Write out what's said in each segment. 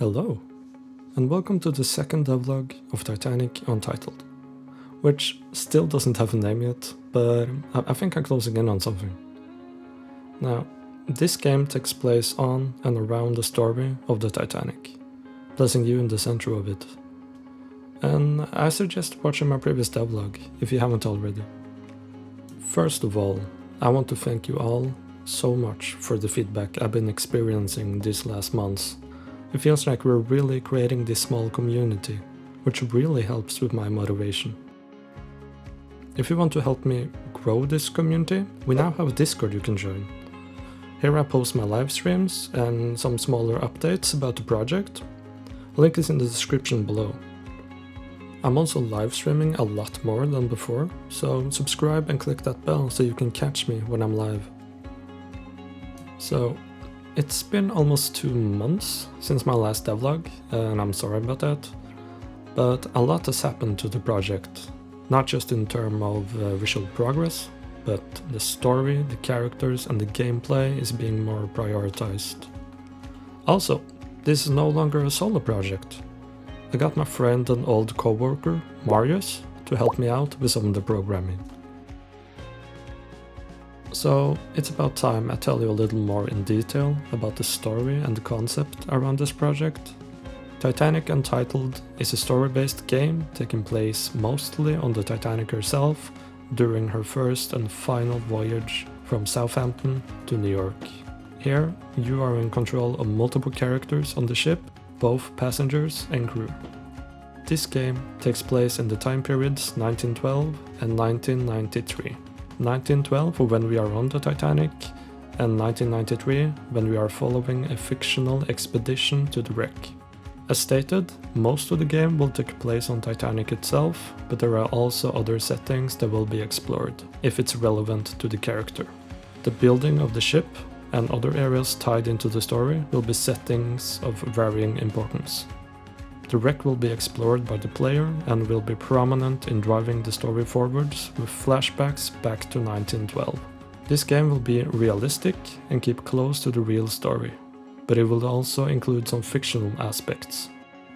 Hello, and welcome to the second devlog of Titanic Untitled, which still doesn't have a name yet, but I think I'm closing in on something. Now, this game takes place on and around the story of the Titanic, placing you in the center of it. And I suggest watching my previous devlog if you haven't already. First of all, I want to thank you all so much for the feedback I've been experiencing these last months. It feels like we're really creating this small community, which really helps with my motivation. If you want to help me grow this community, we now have a Discord you can join. Here I post my live streams and some smaller updates about the project. Link is in the description below. I'm also live streaming a lot more than before, so subscribe and click that bell so you can catch me when I'm live. So, it's been almost 2 months since my last devlog, and I'm sorry about that, but a lot has happened to the project, not just in terms of visual progress, but the story, the characters and the gameplay is being more prioritized. Also, this is no longer a solo project. I got my friend and old co-worker, Marius, to help me out with some of the programming. So it's about time I tell you a little more in detail about the story and the concept around this project. Titanic Untitled is a story-based game taking place mostly on the Titanic herself during her first and final voyage from Southampton to New York. Here, you are in control of multiple characters on the ship, both passengers and crew. This game takes place in the time periods 1912 and 1993. 1912 when we are on the Titanic, and 1993 when we are following a fictional expedition to the wreck. As stated, most of the game will take place on Titanic itself, but there are also other settings that will be explored, if it's relevant to the character. The building of the ship and other areas tied into the story will be settings of varying importance. The wreck will be explored by the player and will be prominent in driving the story forwards with flashbacks back to 1912. This game will be realistic and keep close to the real story, but it will also include some fictional aspects.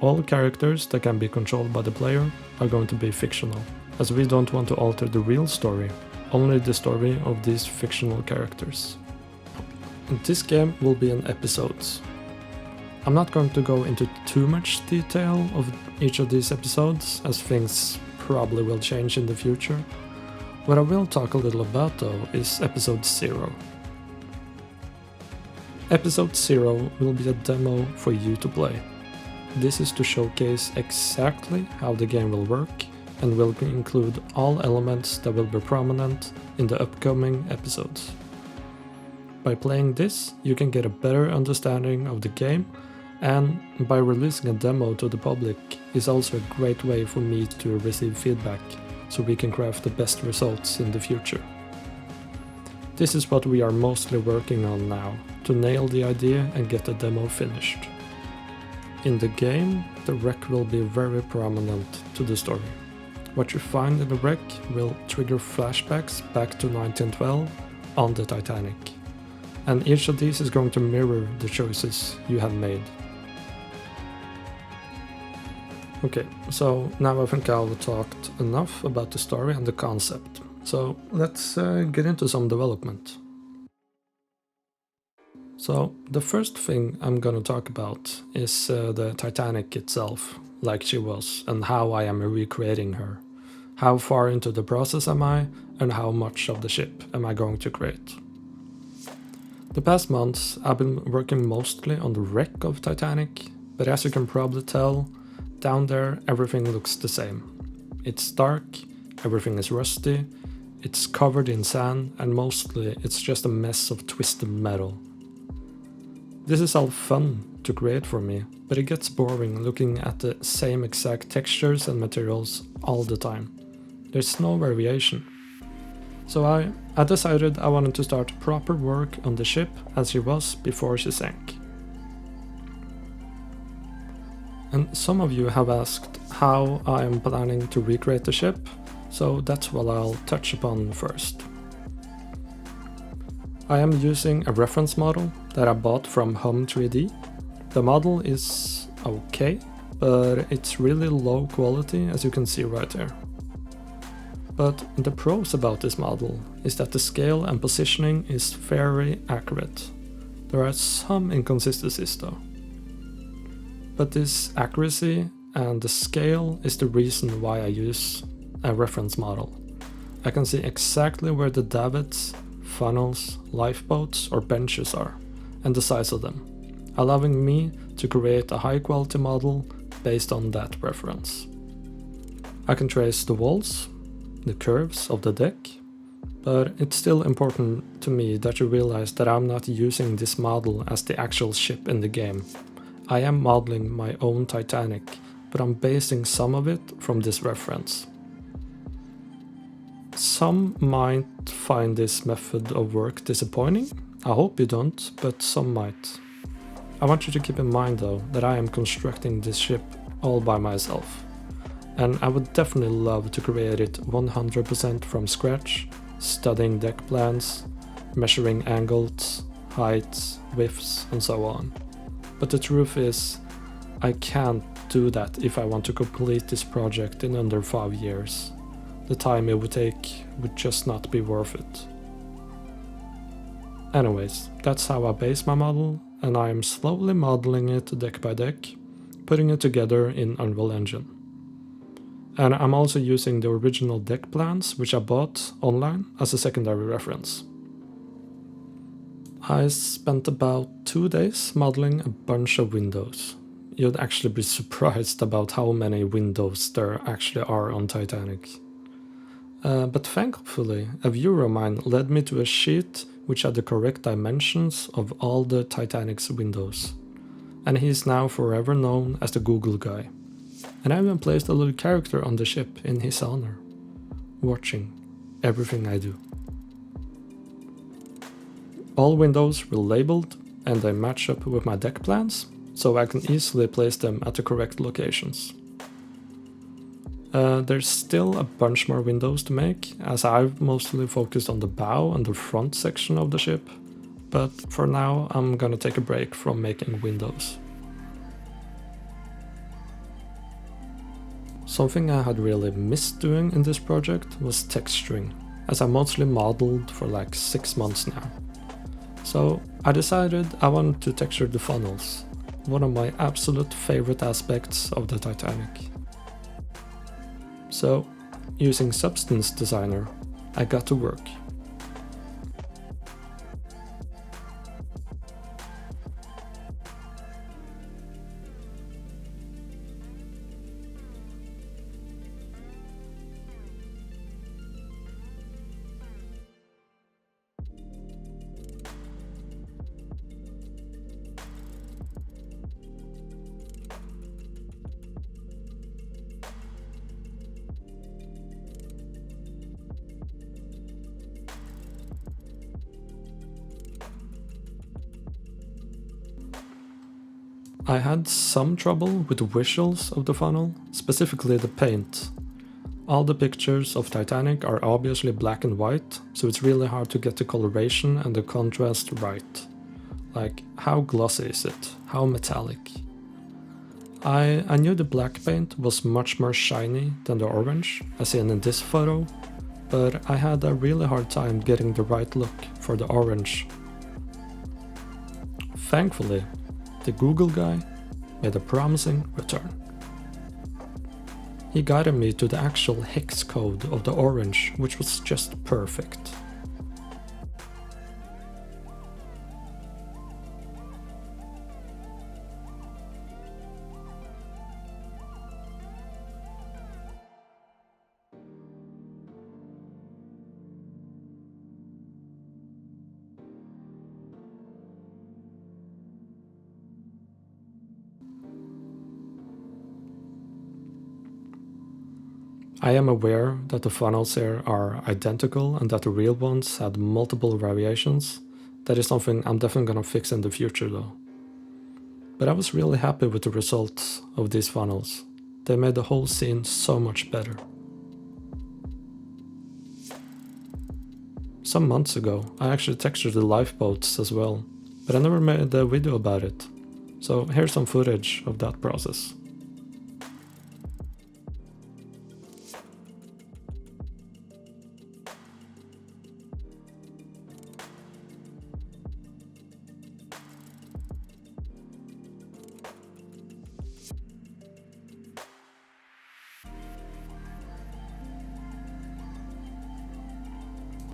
All characters that can be controlled by the player are going to be fictional, as we don't want to alter the real story, only the story of these fictional characters. This game will be in episodes. I'm not going to go into too much detail of each of these episodes, as things probably will change in the future. What I will talk a little about though is episode 0. Episode 0 will be a demo for you to play. This is to showcase exactly how the game will work and will include all elements that will be prominent in the upcoming episodes. By playing this, you can get a better understanding of the game, and by releasing a demo to the public is also a great way for me to receive feedback, so we can craft the best results in the future. This is what we are mostly working on now, to nail the idea and get the demo finished. In the game, the wreck will be very prominent to the story. What you find in the wreck will trigger flashbacks back to 1912 on the Titanic. And each of these is going to mirror the choices you have made. Okay, so now I think I've talked enough about the story and the concept. So let's get into some development. So the first thing I'm gonna talk about is the Titanic itself, like she was, and how I am recreating her. How far into the process am I, and how much of the ship am I going to create? The past months I've been working mostly on the wreck of Titanic, but as you can probably tell, down there everything looks the same. It's dark, everything is rusty, it's covered in sand, and mostly it's just a mess of twisted metal. This is all fun to create for me, but it gets boring looking at the same exact textures and materials all the time. There's no variation. So I decided I wanted to start proper work on the ship as she was before she sank. And some of you have asked how I am planning to recreate the ship, so that's what I'll touch upon first. I am using a reference model that I bought from Home 3D. The model is okay, but it's really low quality, as you can see right there. But the pros about this model is that the scale and positioning is very accurate. There are some inconsistencies though. But this accuracy and the scale is the reason why I use a reference model. I can see exactly where the davits, funnels, lifeboats or benches are, and the size of them, allowing me to create a high quality model based on that reference. I can trace the walls, the curves of the deck, but it's still important to me that you realize that I'm not using this model as the actual ship in the game. I am modeling my own Titanic, but I'm basing some of it from this reference. Some might find this method of work disappointing. I hope you don't, but some might. I want you to keep in mind though that I am constructing this ship all by myself. And I would definitely love to create it 100% from scratch, studying deck plans, measuring angles, heights, widths, and so on. But the truth is, I can't do that if I want to complete this project in under 5 years. The time it would take would just not be worth it. Anyways, that's how I base my model, and I am slowly modeling it deck by deck, putting it together in Unreal Engine. And I'm also using the original deck plans, which I bought online, as a secondary reference. I spent about 2 days modeling a bunch of windows. You'd actually be surprised about how many windows there actually are on Titanic. But thankfully, a viewer of mine led me to a sheet which had the correct dimensions of all the Titanic's windows. And he is now forever known as the Google guy. And I even placed a little character on the ship in his honor, watching everything I do. All windows were labeled and they match up with my deck plans, so I can easily place them at the correct locations. There's still a bunch more windows to make, as I've mostly focused on the bow and the front section of the ship, but for now I'm gonna take a break from making windows. Something I had really missed doing in this project was texturing, as I mostly modeled for like 6 months now. So I decided I wanted to texture the funnels, one of my absolute favorite aspects of the Titanic. So, using Substance Designer, I got to work. I had some trouble with the visuals of the funnel, specifically the paint. All the pictures of Titanic are obviously black and white, so it's really hard to get the coloration and the contrast right. Like, how glossy is it? How metallic? I knew the black paint was much more shiny than the orange, as seen in this photo, but I had a really hard time getting the right look for the orange. Thankfully, the Google guy made a promising return. He guided me to the actual hex code of the orange, which was just perfect. I am aware that the funnels here are identical and that the real ones had multiple variations. That is something I'm definitely gonna fix in the future though. But I was really happy with the results of these funnels. They made the whole scene so much better. Some months ago, I actually textured the lifeboats as well, but I never made a video about it. So here's some footage of that process.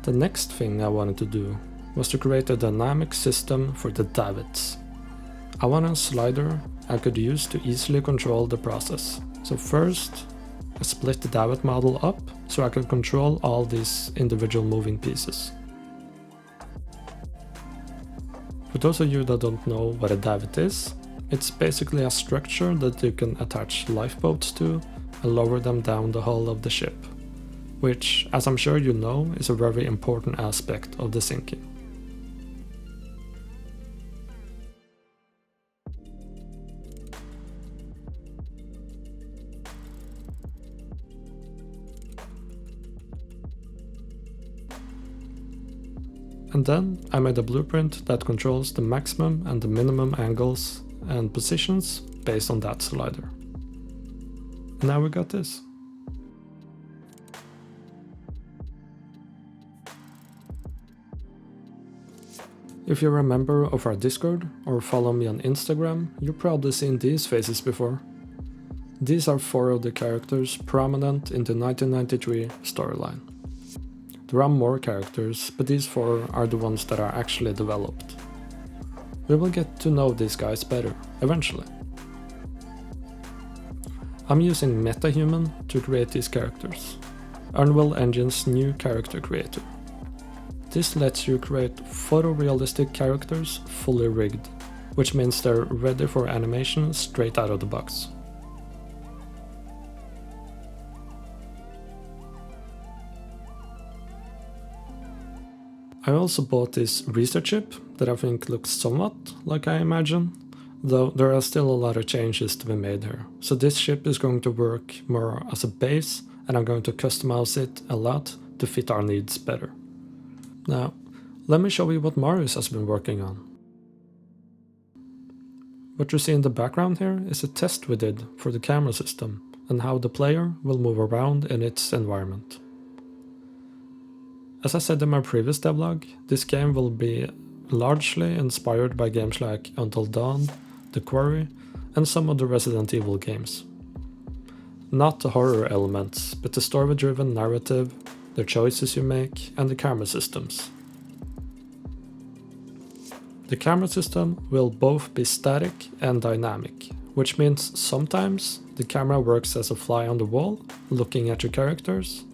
The next thing I wanted to do was to create a dynamic system for the davits. I wanted a slider I could use to easily control the process. So first, I split the davit model up so I could control all these individual moving pieces. For those of you that don't know what a davit is, it's basically a structure that you can attach lifeboats to and lower them down the hull of the ship, which, as I'm sure you know, is a very important aspect of the sinking. And then I made a blueprint that controls the maximum and the minimum angles and positions based on that slider. And now we got this. If you're a member of our Discord or follow me on Instagram, you've probably seen these faces before. These are 4 of the characters prominent in the 1993 storyline. There are more characters, but these 4 are the ones that are actually developed. We will get to know these guys better, eventually. I'm using MetaHuman to create these characters, Unreal Engine's new character creator. This lets you create photorealistic characters fully rigged, which means they're ready for animation straight out of the box. I also bought this research ship that I think looks somewhat like I imagine, though there are still a lot of changes to be made here. So this ship is going to work more as a base, and I'm going to customize it a lot to fit our needs better. Now, let me show you what Marius has been working on. What you see in the background here is a test we did for the camera system and how the player will move around in its environment. As I said in my previous devlog, this game will be largely inspired by games like Until Dawn, The Quarry, and some of the Resident Evil games. Not the horror elements, but the story-driven narrative, the choices you make, and the camera systems. The camera system will both be static and dynamic, which means sometimes the camera works as a fly on the wall, looking at your characters,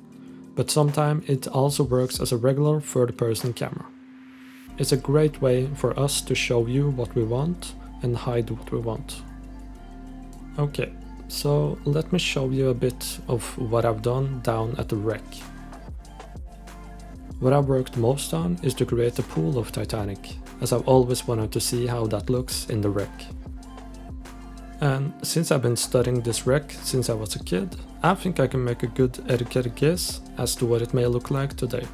but sometimes it also works as a regular third-person camera. It's a great way for us to show you what we want and hide what we want. Okay, so let me show you a bit of what I've done down at the wreck. What I've worked most on is to create a pool of Titanic, as I've always wanted to see how that looks in the wreck. And since I've been studying this wreck since I was a kid, I think I can make a good educated guess as to what it may look like today.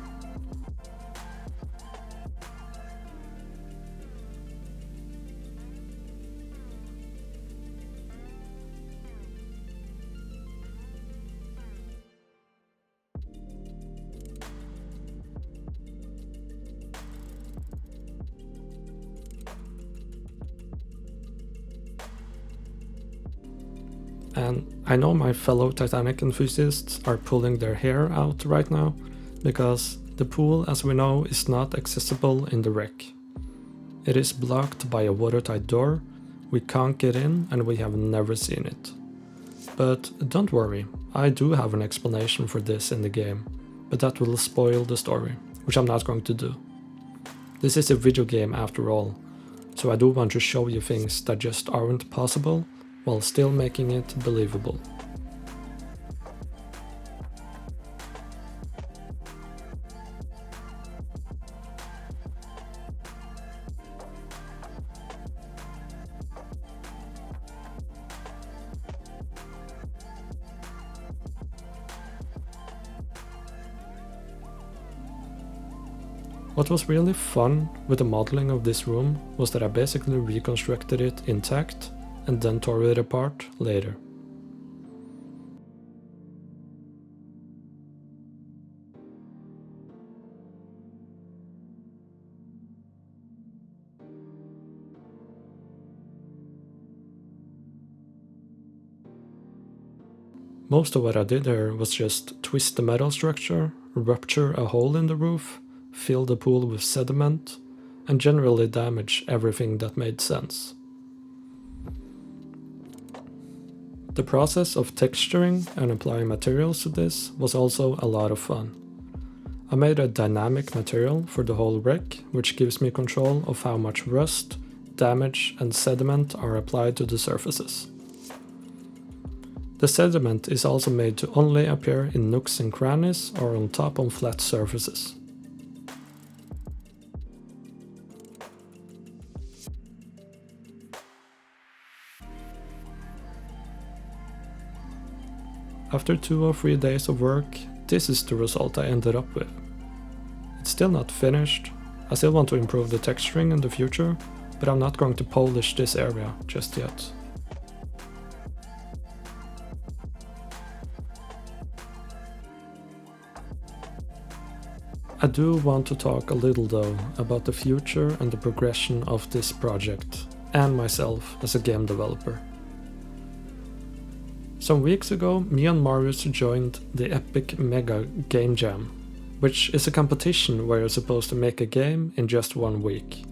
And I know my fellow Titanic enthusiasts are pulling their hair out right now, because the pool, as we know, is not accessible in the wreck. It is blocked by a watertight door, we can't get in and we have never seen it. But don't worry, I do have an explanation for this in the game, but that will spoil the story, which I'm not going to do. This is a video game after all, so I do want to show you things that just aren't possible, while still making it believable. What was really fun with the modeling of this room was that I basically reconstructed it intact and then tore it apart later. Most of what I did here was just twist the metal structure, rupture a hole in the roof, fill the pool with sediment, and generally damage everything that made sense. The process of texturing and applying materials to this was also a lot of fun. I made a dynamic material for the whole wreck, which gives me control of how much rust, damage, and sediment are applied to the surfaces. The sediment is also made to only appear in nooks and crannies or on top on flat surfaces. After 2 or 3 days of work, this is the result I ended up with. It's still not finished, I still want to improve the texturing in the future, but I'm not going to polish this area just yet. I do want to talk a little though about the future and the progression of this project, and myself as a game developer. Some weeks ago, me and Marius joined the Epic Mega Game Jam, which is a competition where you're supposed to make a game in just 1 week.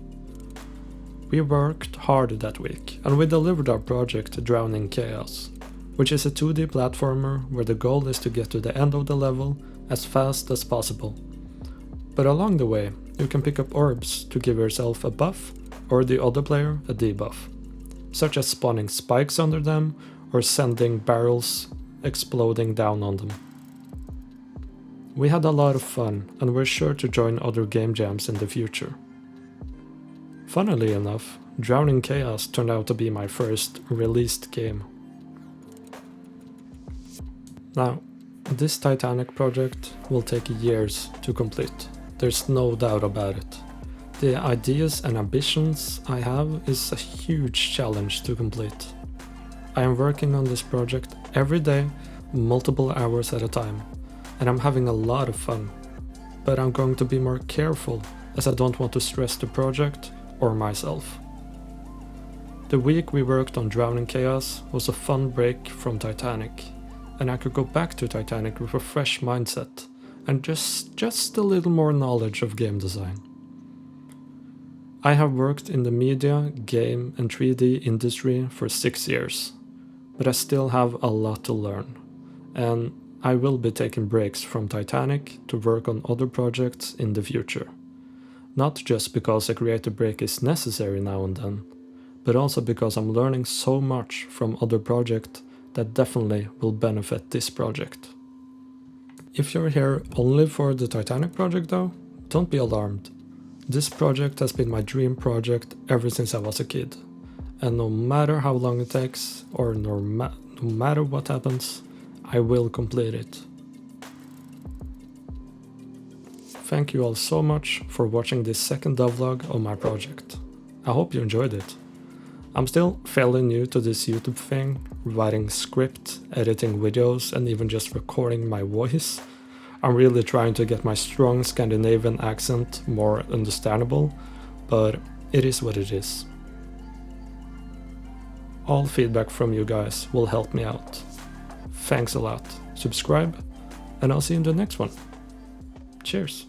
We worked hard that week, and we delivered our project Drowning Chaos, which is a 2D platformer where the goal is to get to the end of the level as fast as possible. But along the way, you can pick up orbs to give yourself a buff or the other player a debuff, such as spawning spikes under them or sending barrels exploding down on them. We had a lot of fun and we're sure to join other game jams in the future. Funnily enough, Drowning Chaos turned out to be my first released game. Now, this Titanic project will take years to complete. There's no doubt about it. The ideas and ambitions I have is a huge challenge to complete. I am working on this project every day, multiple hours at a time, and I'm having a lot of fun. But I'm going to be more careful as I don't want to stress the project or myself. The week we worked on Drowning Chaos was a fun break from Titanic, and I could go back to Titanic with a fresh mindset and just a little more knowledge of game design. I have worked in the media, game and 3D industry for 6 years, but I still have a lot to learn, and I will be taking breaks from Titanic to work on other projects in the future. Not just because a creative break is necessary now and then, but also because I'm learning so much from other projects that definitely will benefit this project. If you're here only for the Titanic project though, don't be alarmed. This project has been my dream project ever since I was a kid, and no matter how long it takes, or no matter what happens, I will complete it. Thank you all so much for watching this second devlog of my project. I hope you enjoyed it. I'm still fairly new to this YouTube thing, writing script, editing videos, and even just recording my voice. I'm really trying to get my strong Scandinavian accent more understandable, but it is what it is. All feedback from you guys will help me out. Thanks a lot. Subscribe, and I'll see you in the next one. Cheers.